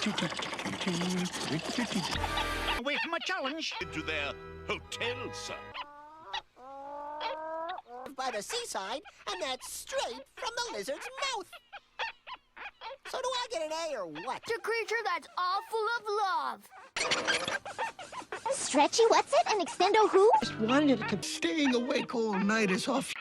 Away from a challenge. Into their hotel, sir. By the seaside, and that's straight from the lizard's mouth. So do I get an A or what? The creature that's all full of love. Stretchy what's it and extendo who? Just wanted to keep staying awake all night is off.